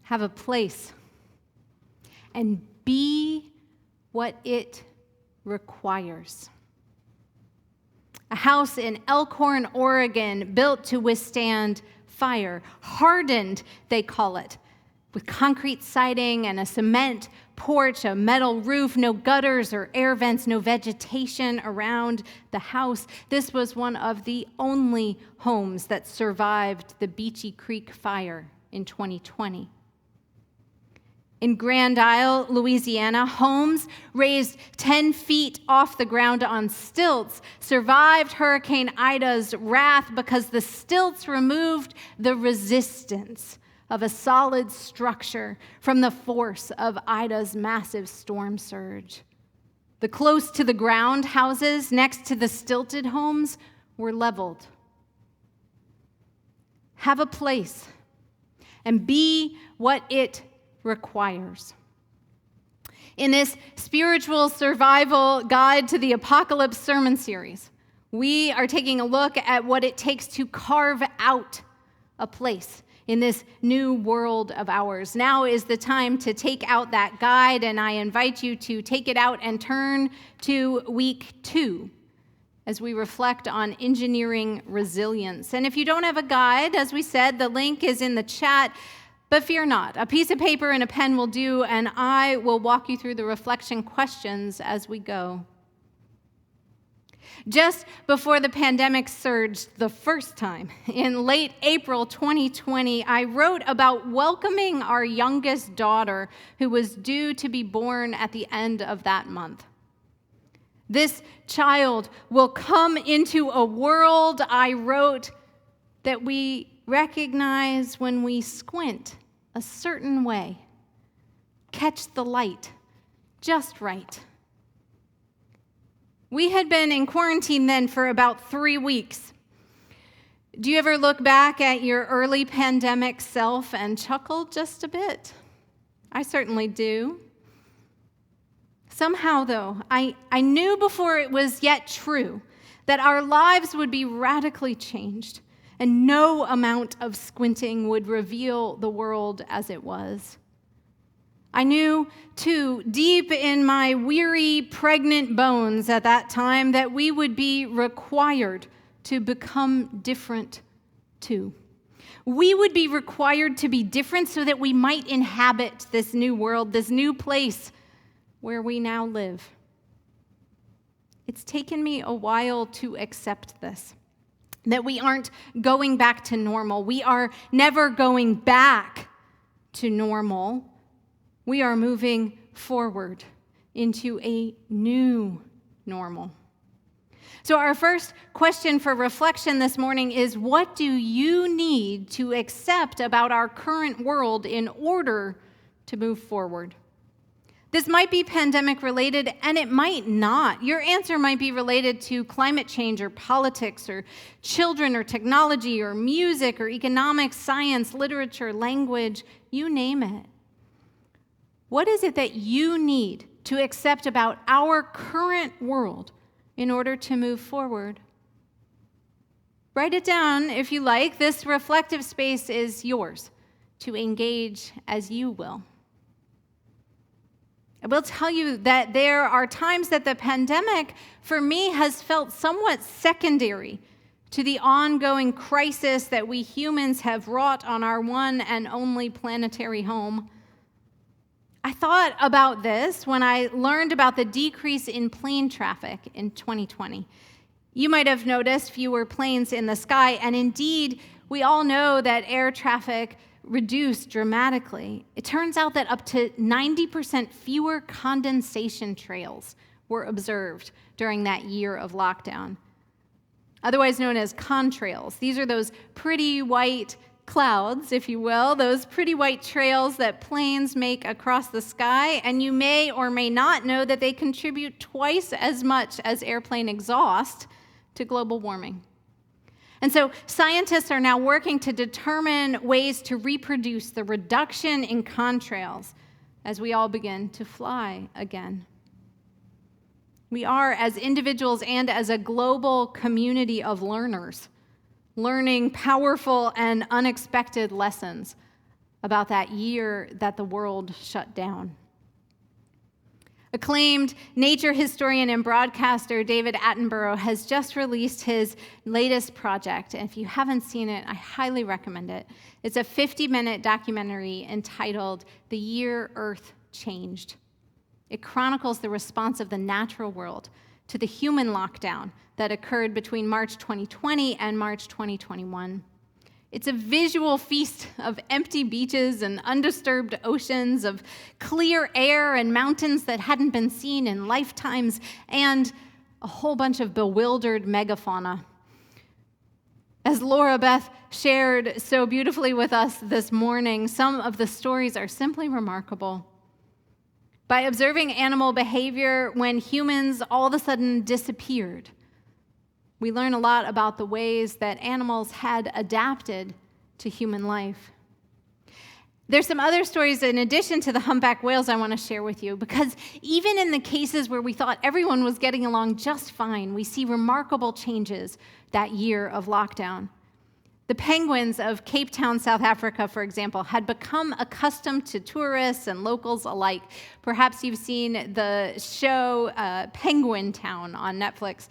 have a place, and be what it requires. A house in Elkhorn, Oregon, built to withstand fire, hardened, they call it, with concrete siding and a cement porch, a metal roof, no gutters or air vents, no vegetation around the house. This was one of the only homes that survived the Beachy Creek fire in 2020. In Grand Isle, Louisiana, homes raised 10 feet off the ground on stilts survived Hurricane Ida's wrath because the stilts removed the resistance of a solid structure from the force of Ida's massive storm surge. The close to the ground houses next to the stilted homes were leveled. Have a place and be what it requires. In this spiritual survival guide to the apocalypse sermon series, we are taking a look at what it takes to carve out a place in this new world of ours. Now is the time to take out that guide, and I invite you to take it out and turn to week 2 as we reflect on engineering resilience. And if you don't have a guide, as we said, the link is in the chat, but fear not. A piece of paper and a pen will do, and I will walk you through the reflection questions as we go. Just before the pandemic surged the first time, in late April 2020, I wrote about welcoming our youngest daughter, who was due to be born at the end of that month. This child will come into a world, I wrote, that we recognize when we squint a certain way, catch the light just right. We had been in quarantine then for about 3 weeks. Do you ever look back at your early pandemic self and chuckle just a bit? I certainly do. Somehow, though, I knew before it was yet true that our lives would be radically changed, and no amount of squinting would reveal the world as it was. I knew, too, deep in my weary, pregnant bones at that time, that we would be required to become different, too. We would be required to be different so that we might inhabit this new world, this new place where we now live. It's taken me a while to accept this, that we aren't going back to normal. We are never going back to normal. We are moving forward into a new normal. So our first question for reflection this morning is, what do you need to accept about our current world in order to move forward? This might be pandemic related, and it might not. Your answer might be related to climate change or politics or children or technology or music or economics, science, literature, language, you name it. What is it that you need to accept about our current world in order to move forward? Write it down if you like. This reflective space is yours to engage as you will. I will tell you that there are times that the pandemic, for me, has felt somewhat secondary to the ongoing crisis that we humans have wrought on our one and only planetary home. I thought about this when I learned about the decrease in plane traffic in 2020. You might have noticed fewer planes in the sky, and indeed, we all know that air traffic reduced dramatically. It turns out that up to 90% fewer condensation trails were observed during that year of lockdown, otherwise known as contrails. These are those pretty white clouds, if you will, those pretty white trails that planes make across the sky, and you may or may not know that they contribute twice as much as airplane exhaust to global warming. And so scientists are now working to determine ways to reproduce the reduction in contrails as we all begin to fly again. We are, as individuals and as a global community of learners, learning powerful and unexpected lessons about that year that the world shut down. Acclaimed nature historian and broadcaster David Attenborough has just released his latest project. And if you haven't seen it, I highly recommend it. It's a 50-minute documentary entitled The Year Earth Changed. It chronicles the response of the natural world to the human lockdown that occurred between March 2020 and March 2021. It's a visual feast of empty beaches and undisturbed oceans, of clear air and mountains that hadn't been seen in lifetimes, and a whole bunch of bewildered megafauna. As Laura Beth shared so beautifully with us this morning, some of the stories are simply remarkable. By observing animal behavior when humans all of a sudden disappeared, we learn a lot about the ways that animals had adapted to human life. There's some other stories in addition to the humpback whales I want to share with you, because even in the cases where we thought everyone was getting along just fine, we see remarkable changes that year of lockdown. The penguins of Cape Town, South Africa, for example, had become accustomed to tourists and locals alike. Perhaps you've seen the show Penguin Town on Netflix.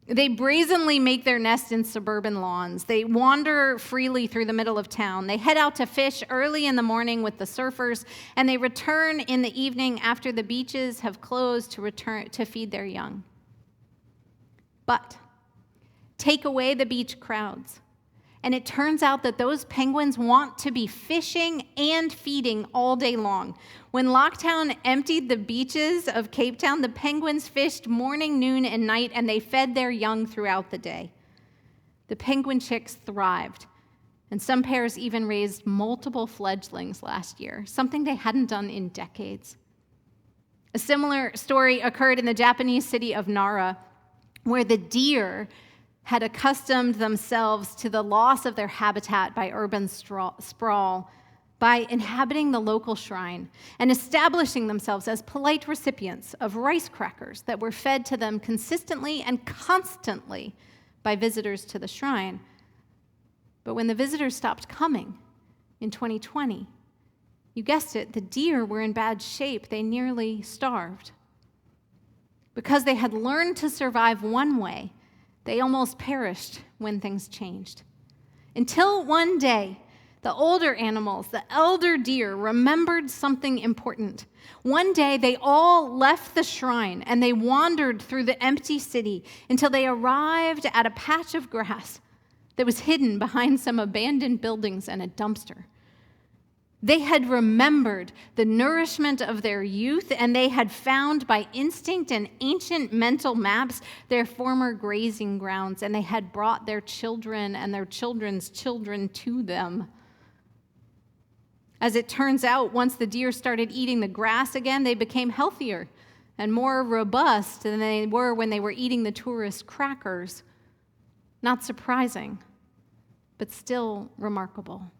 They brazenly make their nest in suburban lawns. They wander freely through the middle of town. They head out to fish early in the morning with the surfers, and they return in the evening after the beaches have closed to feed their young. But take away the beach crowds, and it turns out that those penguins want to be fishing and feeding all day long. When lockdown emptied the beaches of Cape Town, the penguins fished morning, noon, and night, and they fed their young throughout the day. The penguin chicks thrived, and some pairs even raised multiple fledglings last year, something they hadn't done in decades. A similar story occurred in the Japanese city of Nara, where the deer had accustomed themselves to the loss of their habitat by urban sprawl by inhabiting the local shrine and establishing themselves as polite recipients of rice crackers that were fed to them consistently and constantly by visitors to the shrine. But when the visitors stopped coming in 2020, you guessed it, the deer were in bad shape. They nearly starved. Because they had learned to survive one way, they almost perished when things changed. Until one day, the older animals, the elder deer, remembered something important. One day, they all left the shrine and they wandered through the empty city until they arrived at a patch of grass that was hidden behind some abandoned buildings and a dumpster. They had remembered the nourishment of their youth, and they had found by instinct and ancient mental maps their former grazing grounds, and they had brought their children and their children's children to them. As it turns out, once the deer started eating the grass again, they became healthier and more robust than they were when they were eating the tourist crackers. Not surprising, but still remarkable.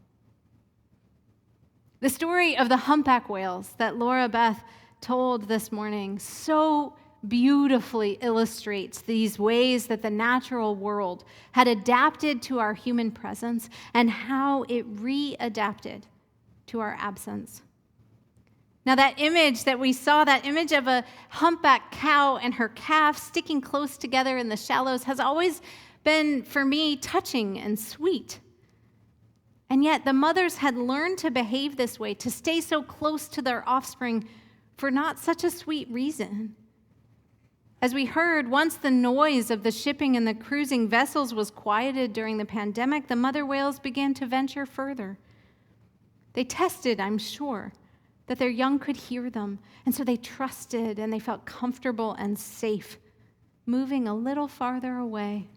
The story of the humpback whales that Laura Beth told this morning so beautifully illustrates these ways that the natural world had adapted to our human presence and how it readapted to our absence. Now, that image that we saw, that image of a humpback cow and her calf sticking close together in the shallows, has always been, for me, touching and sweet. And yet the mothers had learned to behave this way, to stay so close to their offspring for not such a sweet reason. As we heard, once the noise of the shipping and the cruising vessels was quieted during the pandemic, the mother whales began to venture further. They tested, I'm sure, that their young could hear them, and so they trusted and they felt comfortable and safe, moving a little farther away.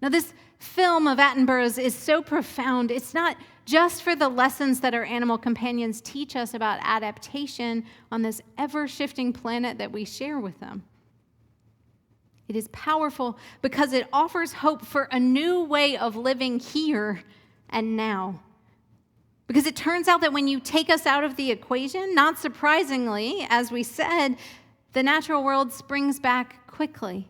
Now, this film of Attenborough's is so profound. It's not just for the lessons that our animal companions teach us about adaptation on this ever-shifting planet that we share with them. It is powerful because it offers hope for a new way of living here and now. Because it turns out that when you take us out of the equation, not surprisingly, as we said, the natural world springs back quickly,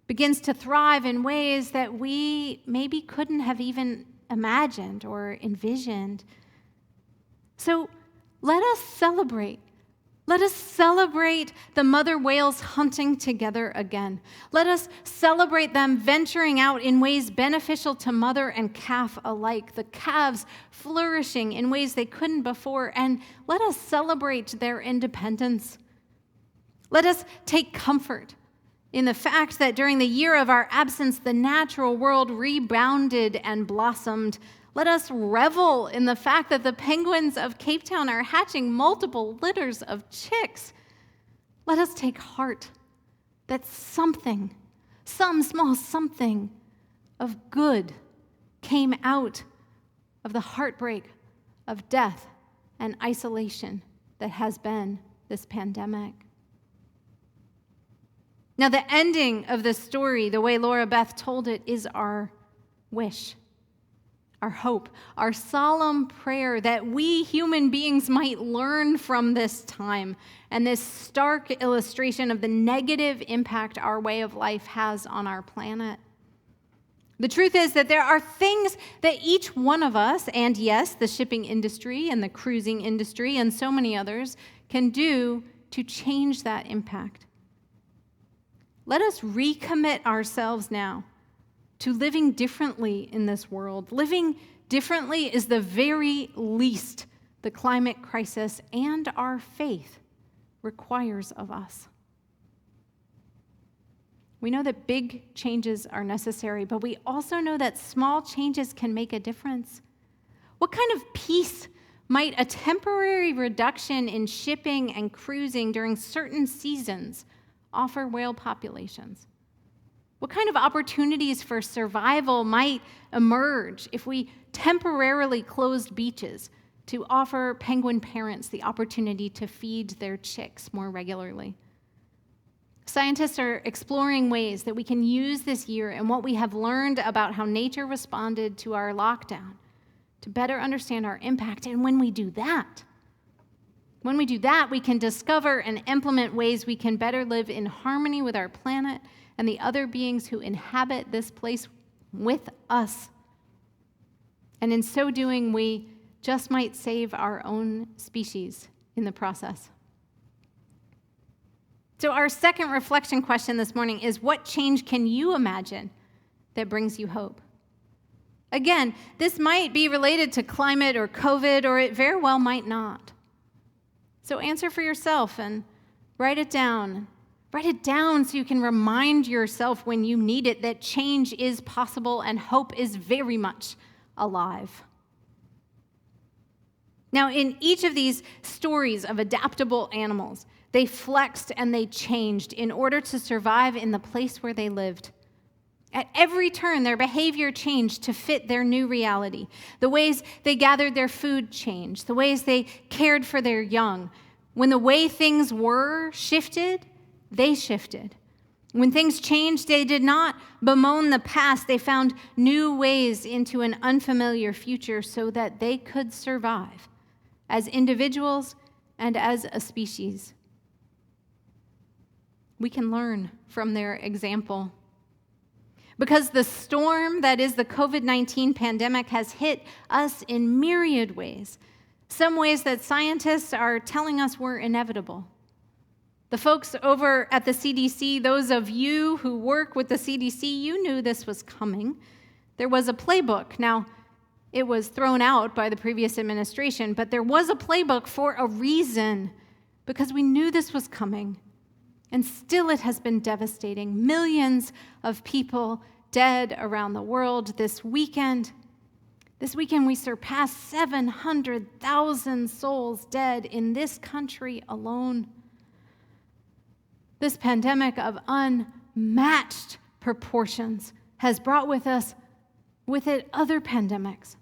begins to thrive in ways that we maybe couldn't have even imagined or envisioned. So let us celebrate. Let us celebrate the mother whales hunting together again. Let us celebrate them venturing out in ways beneficial to mother and calf alike, the calves flourishing in ways they couldn't before, and let us celebrate their independence. Let us take comfort in the fact that during the year of our absence, the natural world rebounded and blossomed. Let us revel in the fact that the penguins of Cape Town are hatching multiple litters of chicks. Let us take heart that something, some small something of good came out of the heartbreak of death and isolation that has been this pandemic. Now, the ending of the story, the way Laura Beth told it, is our wish, our hope, our solemn prayer that we human beings might learn from this time and this stark illustration of the negative impact our way of life has on our planet. The truth is that there are things that each one of us, and yes, the shipping industry and the cruising industry and so many others, can do to change that impact. Let us recommit ourselves now to living differently in this world. Living differently is the very least the climate crisis and our faith requires of us. We know that big changes are necessary, but we also know that small changes can make a difference. What kind of peace might a temporary reduction in shipping and cruising during certain seasons offer whale populations? What kind of opportunities for survival might emerge if we temporarily closed beaches to offer penguin parents the opportunity to feed their chicks more regularly? Scientists are exploring ways that we can use this year and what we have learned about how nature responded to our lockdown to better understand our impact. And when we do that, we can discover and implement ways we can better live in harmony with our planet and the other beings who inhabit this place with us. And in so doing, we just might save our own species in the process. So our second reflection question this morning is, what change can you imagine that brings you hope? Again, this might be related to climate or COVID, or it very well might not. So answer for yourself and write it down. Write it down so you can remind yourself when you need it that change is possible and hope is very much alive. Now, in each of these stories of adaptable animals, they flexed and they changed in order to survive in the place where they lived. At every turn, their behavior changed to fit their new reality. The ways they gathered their food changed. The ways they cared for their young. When the way things were shifted, they shifted. When things changed, they did not bemoan the past. They found new ways into an unfamiliar future so that they could survive as individuals and as a species. We can learn from their example. Because the storm that is the COVID-19 pandemic has hit us in myriad ways, some ways that scientists are telling us were inevitable. The folks over at the CDC, those of you who work with the CDC, you knew this was coming. There was a playbook. Now, it was thrown out by the previous administration, but there was a playbook for a reason, because we knew this was coming. And still it has been devastating. Millions of people dead around the world this weekend. This weekend we surpassed 700,000 souls dead in this country alone. This pandemic of unmatched proportions has brought with it other pandemics.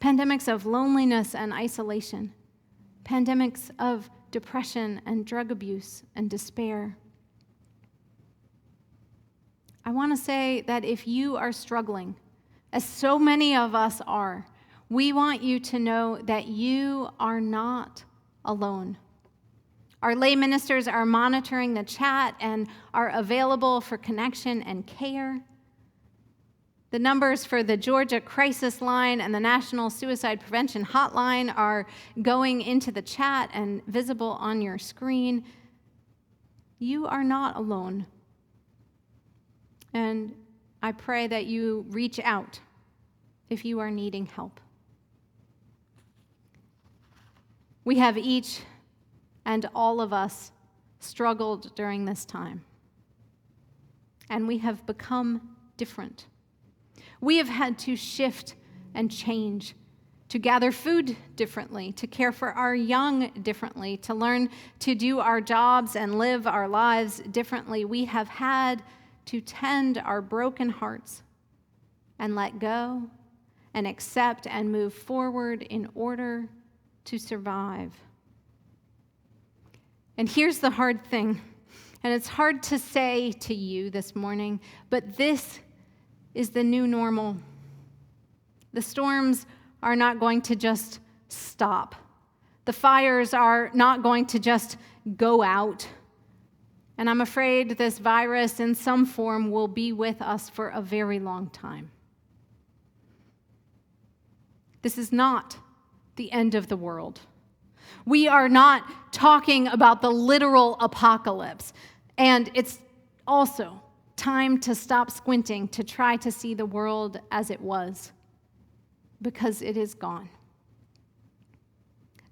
Pandemics of loneliness and isolation. Pandemics of depression and drug abuse and despair. I want to say that if you are struggling, as so many of us are, we want you to know that you are not alone. Our lay ministers are monitoring the chat and are available for connection and care. The numbers for the Georgia Crisis Line and the National Suicide Prevention Hotline are going into the chat and visible on your screen. You are not alone. And I pray that you reach out if you are needing help. We have each and all of us struggled during this time, and we have become different. We have had to shift and change, to gather food differently, to care for our young differently, to learn to do our jobs and live our lives differently. We have had to tend our broken hearts and let go and accept and move forward in order to survive. And here's the hard thing, and it's hard to say to you this morning, but this is the new normal. The storms are not going to just stop. The fires are not going to just go out. And I'm afraid this virus in some form will be with us for a very long time. This is not the end of the world. We are not talking about the literal apocalypse. And it's also time to stop squinting to try to see the world as it was, because it is gone.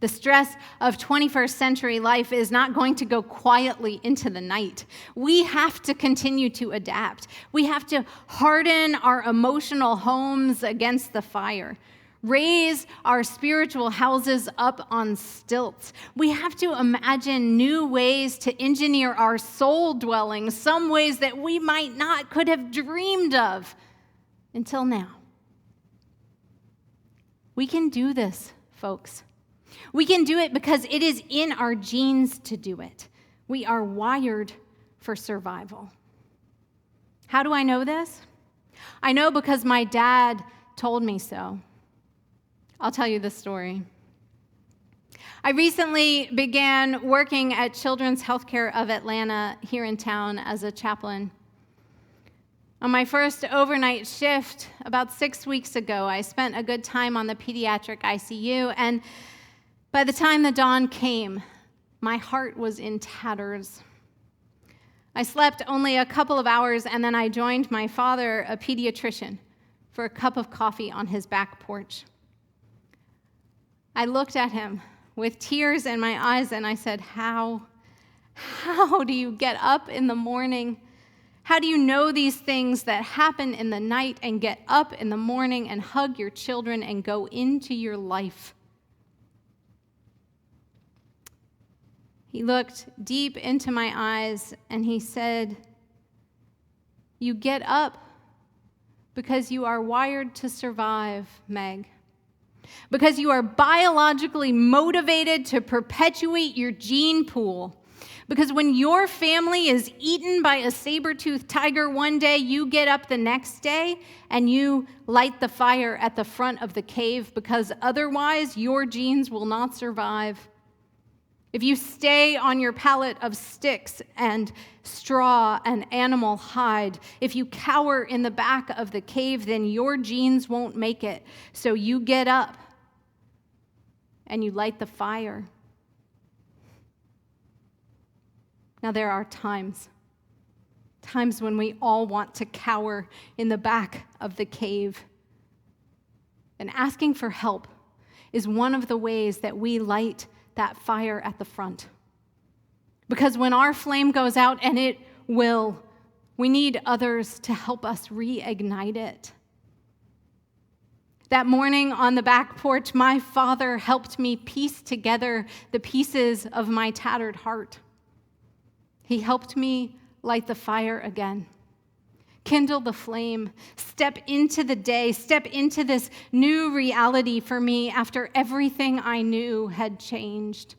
The stress of 21st century life is not going to go quietly into the night. We have to continue to adapt. We have to harden our emotional homes against the fire, raise our spiritual houses up on stilts. We have to imagine new ways to engineer our soul dwellings, some ways that we might not could have dreamed of until now. We can do this, folks. We can do it because it is in our genes to do it. We are wired for survival. How do I know this? I know because my dad told me so. I'll tell you the story. I recently began working at Children's Healthcare of Atlanta here in town as a chaplain. On my first overnight shift about 6 weeks ago, I spent a good time on the pediatric ICU, and by the time the dawn came, my heart was in tatters. I slept only a couple of hours, and then I joined my father, a pediatrician, for a cup of coffee on his back porch. I looked at him with tears in my eyes, and I said, How do you get up in the morning? How do you know these things that happen in the night and get up in the morning and hug your children and go into your life? He looked deep into my eyes and he said, You get up because you are wired to survive, Meg. Because you are biologically motivated to perpetuate your gene pool. Because when your family is eaten by a saber-toothed tiger one day, you get up the next day and you light the fire at the front of the cave, because otherwise your genes will not survive. If you stay on your pallet of sticks and straw and animal hide, if you cower in the back of the cave, then your genes won't make it. So you get up and you light the fire. Now, there are times when we all want to cower in the back of the cave. And asking for help is one of the ways that we light that fire at the front. Because when our flame goes out, and it will, we need others to help us reignite it. That morning on the back porch, my father helped me piece together the pieces of my tattered heart. He helped me light the fire again, kindle the flame, step into the day, step into this new reality for me after everything I knew had changed.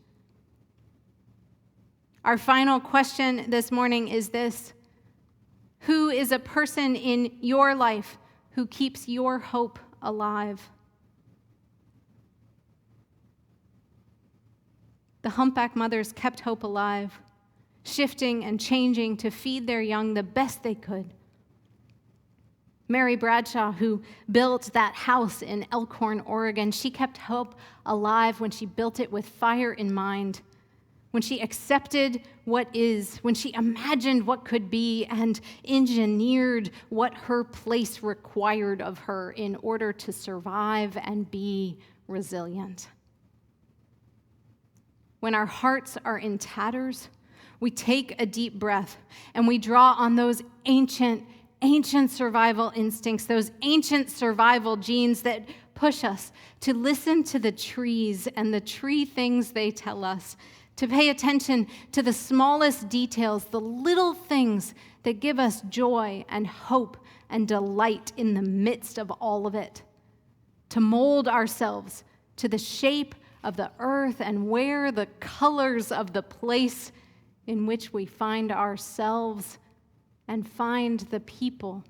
Our final question this morning is this: who is a person in your life who keeps your hope alive? The humpback mothers kept hope alive, shifting and changing to feed their young the best they could. Mary Bradshaw, who built that house in Elkhorn, Oregon, she kept hope alive when she built it with fire in mind, when she accepted what is, when she imagined what could be and engineered what her place required of her in order to survive and be resilient. When our hearts are in tatters, we take a deep breath and we draw on those ancient survival instincts, those ancient survival genes that push us to listen to the trees and the tree things they tell us, to pay attention to the smallest details, the little things that give us joy and hope and delight in the midst of all of it, to mold ourselves to the shape of the earth and wear the colors of the place in which we find ourselves and find the people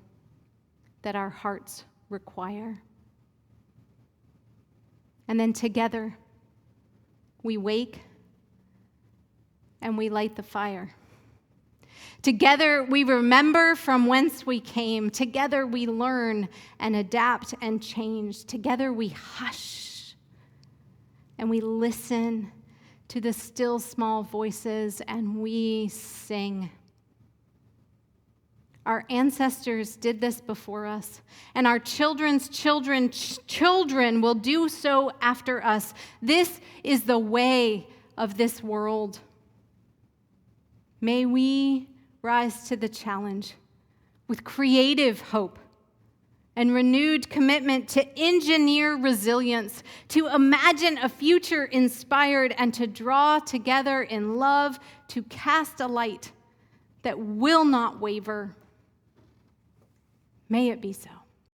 that our hearts require. And then together, we wake and we light the fire. Together, we remember from whence we came. Together, we learn and adapt and change. Together, we hush and we listen to the still small voices and we sing. Our ancestors did this before us, and our children's children will do so after us. This is the way of this world. May we rise to the challenge with creative hope and renewed commitment to engineer resilience, to imagine a future inspired, and to draw together in love to cast a light that will not waver. May it be so.